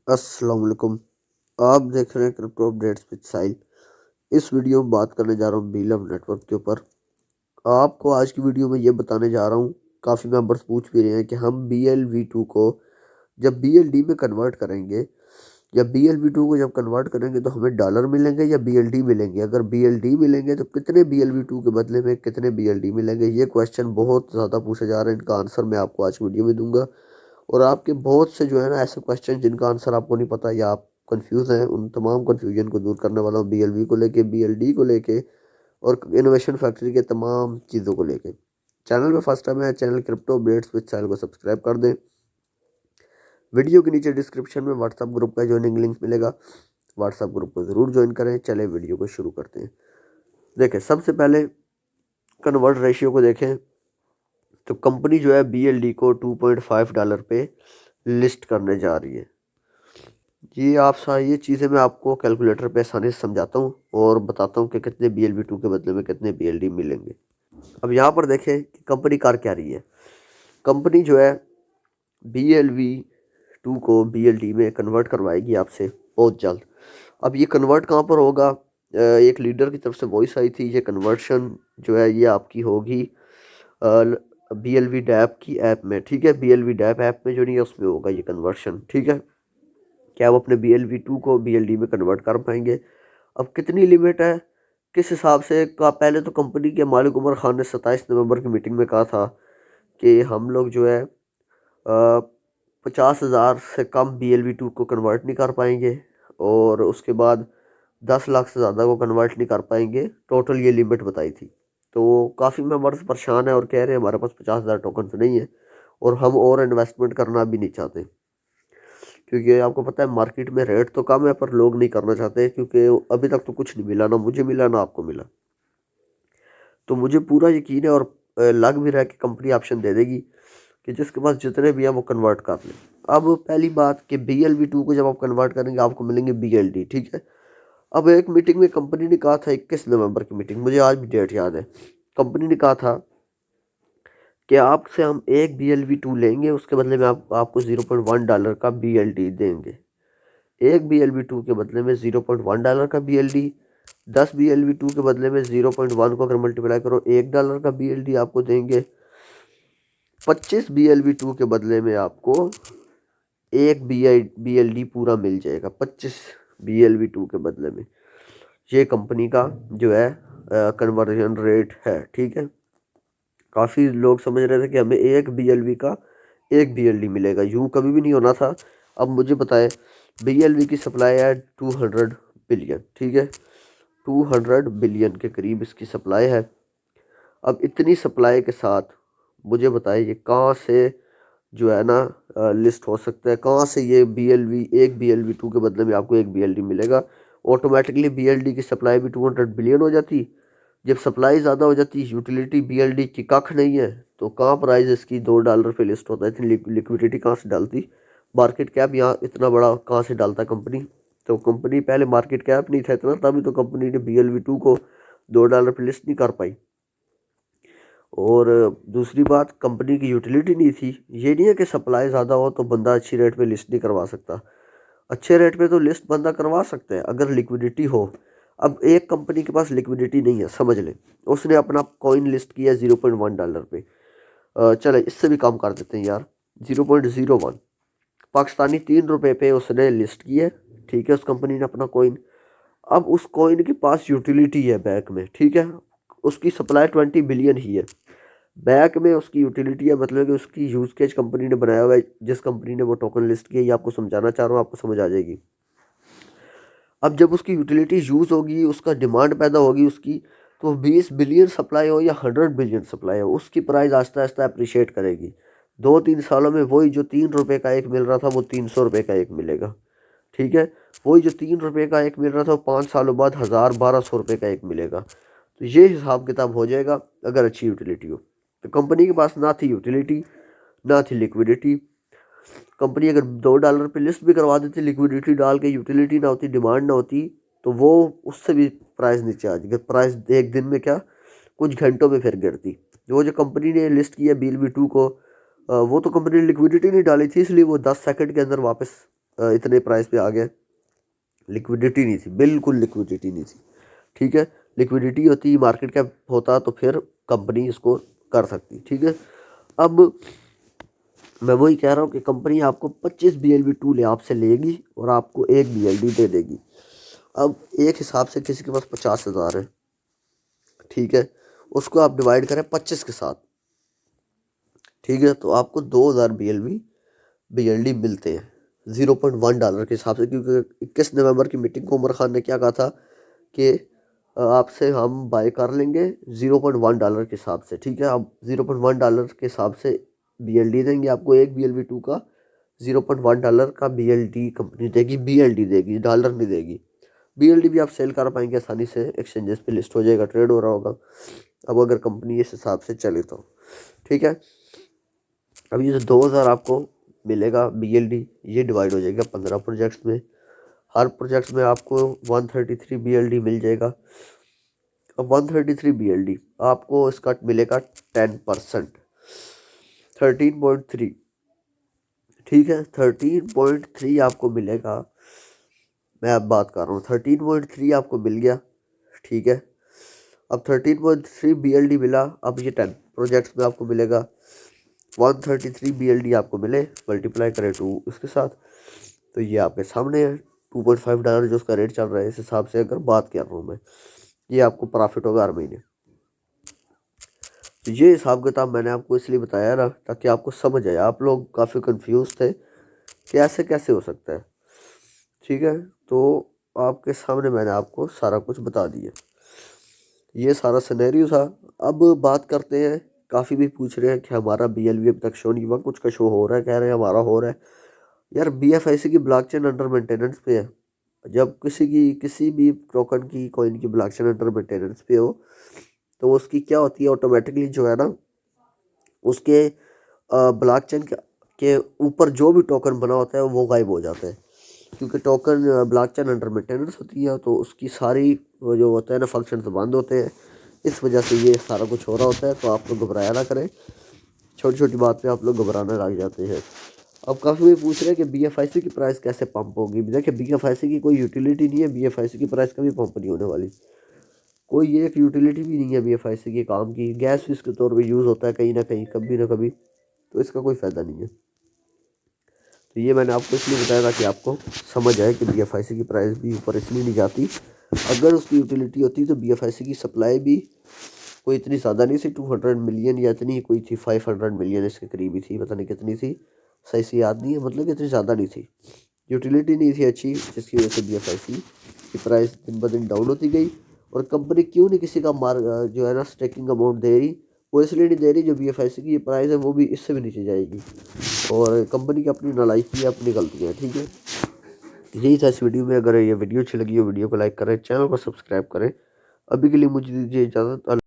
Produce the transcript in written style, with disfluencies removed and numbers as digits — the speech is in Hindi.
अस्सलाम वालेकुम। आप देख रहे हैं क्रिप्टो अपडेट्स विद साहिल। इस वीडियो में बात करने जा रहा हूँ बीएलएफ नेटवर्क के ऊपर। आपको आज की वीडियो में ये बताने जा रहा हूँ, काफ़ी मेंबर्स पूछ भी रहे हैं कि हम BLV2 को जब BLD में कन्वर्ट करेंगे या BLV2 को जब कन्वर्ट करेंगे तो हमें डॉलर मिलेंगे या BLD मिलेंगे। अगर BLD मिलेंगे तो कितने BLV2 के बदले में कितने BLD मिलेंगे, ये क्वेश्चन बहुत ज़्यादा पूछे जा रहे हैं। इनका आंसर मैं आपको आज वीडियो में दूंगा। और आपके बहुत से जो है ना ऐसे क्वेश्चन जिनका आंसर आपको नहीं पता या आप कंफ्यूज हैं, उन तमाम कंफ्यूजन को दूर करने वाला हूँ BLV को लेके, BLD को लेके और इनोवेशन फैक्ट्री के तमाम चीज़ों को लेके। चैनल में फर्स्ट टाइम है, चैनल क्रिप्टो अपडेट्स विद साहिल को सब्सक्राइब कर दें। वीडियो के नीचे डिस्क्रिप्शन में व्हाट्सअप ग्रुप का ज्वाइनिंग लिंक मिलेगा, व्हाट्सअप ग्रुप को ज़रूर ज्वाइन करें। चले वीडियो को शुरू करते हैं। देखें, सबसे पहले कन्वर्ट रेशियो को देखें तो कंपनी जो है BLD को $2.5 पे लिस्ट करने जा रही है। ये चीज़ें मैं आपको कैलकुलेटर पे आसानी से समझाता हूँ और बताता हूँ कि कितने BLV2 के बदले में कितने BLD मिलेंगे। अब यहाँ पर देखें कि कंपनी कर क्या रही है। कंपनी जो है BLV2 को BLD में कन्वर्ट करवाएगी आपसे बहुत जल्द। अब ये कन्वर्ट कहाँ पर होगा? एक लीडर की तरफ से वॉइस आई थी, ये कन्वर्शन जो है ये आपकी होगी BLV डैप की ऐप में। ठीक है, BLV डैप ऐप में जो नहीं है उसमें होगा ये कन्वर्शन। ठीक है, क्या आप अपने BLV2 को BLD में कन्वर्ट कर पाएंगे? अब कितनी लिमिट है, किस हिसाब से का? पहले तो कंपनी के मालिक उमर खान ने 27 नवंबर की मीटिंग में कहा था कि हम लोग जो है 50,000 से कम BLV2 को कन्वर्ट नहीं कर पाएंगे और उसके बाद 10 लाख से ज़्यादा को कन्वर्ट नहीं कर पाएंगे। टोटल ये लिमिट बताई थी। तो काफ़ी मेंबर्स परेशान है और कह रहे हैं हमारे पास 50,000 टोकन नहीं है और हम और इन्वेस्टमेंट करना भी नहीं चाहते, क्योंकि आपको पता है मार्केट में रेट तो कम है पर लोग नहीं करना चाहते, क्योंकि अभी तक तो कुछ नहीं मिला, ना मुझे मिला ना आपको मिला। तो मुझे पूरा यकीन है और लग भी रहा है कि कंपनी ऑप्शन दे देगी कि जिसके पास जितने भी हैं वो कन्वर्ट कर लें। अब पहली बात कि BLV2 को जब आप कन्वर्ट करेंगे आपको मिलेंगे BLD। ठीक है, अब एक मीटिंग में कंपनी ने कहा था, 21 नवंबर की मीटिंग, मुझे आज भी डेट याद है। कंपनी ने कहा था कि आपसे हम एक BLV2 लेंगे, उसके बदले में आपको $0.1 का BLD देंगे। एक BLV2 के बदले में $0.1 का BLD, 10 BLV2 के बदले में 0.1 को अगर मल्टीप्लाई करो $1 का BLD आपको देंगे। 25 BLV2 के बदले में आपको एक BLD पूरा मिल जाएगा। 25 BLV2 के बदले में ये कंपनी का जो है कन्वर्जन रेट है। ठीक है, काफ़ी लोग समझ रहे थे कि हमें एक BLV का एक BLD मिलेगा, यूँ कभी भी नहीं होना था। अब मुझे बताएं, BLV की सप्लाई है 200 बिलियन। ठीक है, 200 बिलियन के करीब इसकी सप्लाई है। अब इतनी सप्लाई के साथ मुझे बताएं ये कहाँ से जो है ना लिस्ट हो सकता है, कहाँ से ये एक BLV2 के बदले में आपको एक BLD मिलेगा? ऑटोमेटिकली BLD की सप्लाई भी 200 बिलियन हो जाती। जब सप्लाई ज़्यादा हो जाती, यूटिलिटी BLD की कख नहीं है, तो कहाँ प्राइस इसकी $2 पे लिस्ट होता है? इतनी लिक्विडिटी कहाँ से डालती? मार्केट कैप यहाँ इतना बड़ा कहाँ से डालता कंपनी? तो कंपनी पहले मार्केट कैप नहीं था इतना, तभी तो कंपनी ने BLV2 को $2 पे लिस्ट नहीं कर पाई। और दूसरी बात, कंपनी की यूटिलिटी नहीं थी। ये नहीं है कि सप्लाई ज़्यादा हो तो बंदा अच्छी रेट पे लिस्ट नहीं करवा सकता, अच्छे रेट पे तो लिस्ट बंदा करवा सकता है अगर लिक्विडिटी हो। अब एक कंपनी के पास लिक्विडिटी नहीं है, समझ ले, उसने अपना कॉइन लिस्ट किया $0.1 पे। चले इससे भी कम कर देते हैं यार, 0.01 पाकिस्तानी ₹3 पे उसने लिस्ट किया। ठीक है, उस कंपनी ने अपना कॉइन। अब उस कॉइन के पास यूटिलिटी है बैक में। ठीक है, उसकी सप्लाई 20 बिलियन ही है, बैक में उसकी यूटिलिटी है, मतलब कि उसकी यूज केस कंपनी ने बनाया हुआ है। जिस कंपनी ने वो टोकन लिस्ट किया, ये आपको समझाना चाह रहा हूँ, आपको समझ आ जाएगी। अब जब उसकी यूटिलिटी यूज़ होगी, उसका डिमांड पैदा होगी उसकी, तो 20 बिलियन सप्लाई हो या 100 बिलियन सप्लाई हो, उसकी प्राइस आहिस्ता आहिस्ता अप्रिशिएट करेगी। 2-3 सालों में वही जो ₹3 का एक मिल रहा था वो ₹300 का एक मिलेगा। ठीक है, वही जो ₹3 का एक मिल रहा था वो 5 सालों बाद 1,000-1,200 का एक मिलेगा। तो ये हिसाब किताब हो जाएगा अगर अच्छी यूटिलिटी हो। तो कंपनी के पास ना थी यूटिलिटी, ना थी लिक्विडिटी। कंपनी अगर $2 पे लिस्ट भी करवा देती, लिक्विडिटी डाल के, यूटिलिटी ना होती, डिमांड ना होती, तो वो उससे भी प्राइस नीचे आ जाएगी। प्राइस एक दिन में क्या, कुछ घंटों में फिर गिरती। वो जो कंपनी ने लिस्ट किया BLV2 को, वो तो कंपनी ने लिक्विडिटी नहीं डाली थी, इसलिए वो 10 सेकंड के अंदर वापस इतने प्राइस पे आ गया। लिक्विडिटी नहीं थी, बिल्कुल लिक्विडिटी नहीं थी। ठीक है, लिक्विडिटी होती, मार्केट कैप होता तो फिर कंपनी इसको कर सकती। ठीक है, अब मैं वही कह रहा हूँ कि कंपनी आपको 25 BLV2 आपसे लेगी और आपको 1 BLD दे देगी। अब एक हिसाब से किसी के पास 50,000 है, ठीक है, उसको आप डिवाइड करें 25 के साथ, ठीक है, तो आपको 2000 BLD मिलते हैं $0.1 के हिसाब से। क्योंकि 21 नवंबर की मीटिंग को उमर खान ने क्या कहा था कि आपसे हम बाय कर लेंगे $0.1 के हिसाब से। ठीक है, अब $0.1 के हिसाब से BLD देंगे आपको, एक BLV2 का $0.1 का BLD कंपनी देगी, BLD देगी, डॉलर नहीं देगी। BLD भी आप सेल कर पाएंगे आसानी से, एक्सचेंजेस पे लिस्ट हो जाएगा, ट्रेड हो रहा होगा। अब अगर कंपनी इस हिसाब से चले तो ठीक है। अब ये जो 2000 आपको मिलेगा BLD, ये डिवाइड हो जाएगा 15 प्रोजेक्ट्स में। हर प्रोजेक्ट में आपको 133 BLD मिल जाएगा। अब 133 BLD आपको इसका मिलेगा 10%, 13.3। ठीक है, 13.3 आपको मिलेगा। मैं अब बात कर रहा हूँ, 13.3 आपको मिल गया। ठीक है, अब 13.3 BLD मिला। अब ये 10 प्रोजेक्ट्स में आपको मिलेगा 133 BLD आपको मिले, मल्टीप्लाई करें 2 इसके साथ, तो ये आपके सामने है $2.5 जो उसका रेट चल रहा है। इस हिसाब से अगर बात कर रहा हूँ मैं, ये आपको प्रॉफिट होगा हर महीने। तो ये हिसाब किताब मैंने आपको इसलिए बताया ना, ताकि आपको समझ आए। आप लोग काफ़ी कंफ्यूज थे कि ऐसे कैसे हो सकता है। ठीक है, तो आपके सामने मैंने आपको सारा कुछ बता दिया, ये सारा सिनेरियो था। अब बात करते हैं, काफ़ी भी पूछ रहे हैं कि हमारा BLV अभी तक शो नहीं हुआ, कुछ का शो हो रहा है, कह रहे हैं हमारा हो रहा है। यार BFIC की ब्लॉकचेन अंडर मेंटेनेंस पे है। जब किसी भी टोकन की, कॉइन की ब्लॉकचेन अंडर मेंटेनेंस पे हो, तो उसकी क्या होती है, ऑटोमेटिकली जो है ना, उसके ब्लॉकचेन के ऊपर जो भी टोकन बना होता है वो गायब हो जाता है। क्योंकि टोकन ब्लॉकचेन अंडर मेंटेनेंस होती है, तो उसकी सारी वो जो होता है ना, फंक्शन बंद होते हैं। इस वजह से ये सारा कुछ हो रहा होता है। तो आप लोग घबराया ना करें, छोटी छोटी बात पे आप लोग घबराने लग जाते हैं। अब काफ़ी भी पूछ रहे हैं कि BFIC की प्राइस कैसे पंप होगी। देखिए, BFIC की कोई यूटिलिटी नहीं है, BFIC की प्राइस कभी पंप नहीं होने वाली। कोई एक यूटिलिटी भी नहीं है BFIC के काम की। गैस फीस के तौर पे यूज़ होता है कहीं ना कहीं, कभी ना कभी, तो इसका कोई फ़ायदा नहीं है। तो ये मैंने आपको इसलिए बताया था कि आपको समझ आए कि BFIC की प्राइस भी ऊपर इसलिए नहीं जाती। अगर उसकी यूटिलिटी होती तो BFIC की सप्लाई भी कोई इतनी ज़्यादा नहीं थी, 200 मिलियन या इतनी कोई थी, 500 मिलियन इसके करीब ही थी, पता नहीं कितनी थी, सही से याद नहीं है। मतलब इतनी ज़्यादा नहीं थी, यूटिलिटी नहीं थी अच्छी, जिसकी वजह से BFIC की प्राइस दिन ब दिन डाउन होती गई। और कंपनी क्यों नहीं किसी का जो है ना स्टेकिंग अमाउंट दे रही, वो इसलिए नहीं दे रही, जो BFIC की प्राइस है वो भी इससे भी नीचे जाएगी। और कंपनी की अपनी नालायकी है, अपनी गलतियाँ, ठीक है। यही था इस वीडियो में। अगर ये वीडियो अच्छी लगी हो, वीडियो को लाइक करें, चैनल को सब्सक्राइब करें। अभी के लिए मुझे दीजिए इजाज़त।